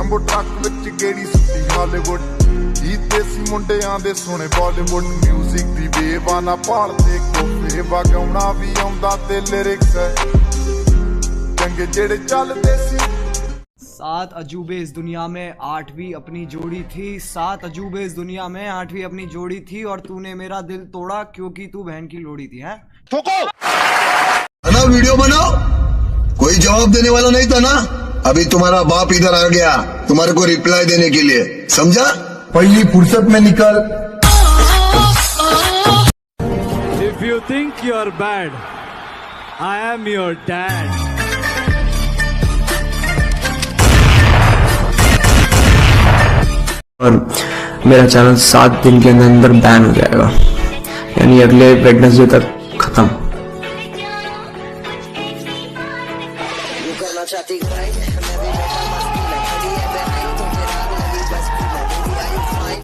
Jumbo truck विच गेड़ी सुट्टी Hollywood ही देसी मुंडियां दे सोने बॉलीवुड म्यूजिक दी बेवाना भालदे कोफे वगाउणा भी आउंदा ते लिरिक्स है चंगे जेड़े चलदे सी। 7 अजूबे इस दुनिया में 8वीं अपनी जोड़ी थी। 7 अजूबे इस दुनिया में 8वीं अपनी जोड़ी थी और तूने मेरा दिल तोड़ा क्योंकि तू बहन की लोड़ी थी। हैं बनाओ वीडियो बनाओ, कोई जवाब देने वाला नहीं था ना। अभी तुम्हारा बाप इधर आ गया तुम्हारे को रिप्लाई देने के लिए, समझा? पहली फुर्सत में निकल। If you think you're bad, I am your dad. और मेरा चैनल 7 दिन के अंदर बैन हो जाएगा, यानी अगले वेडनेसडे तक खत्म।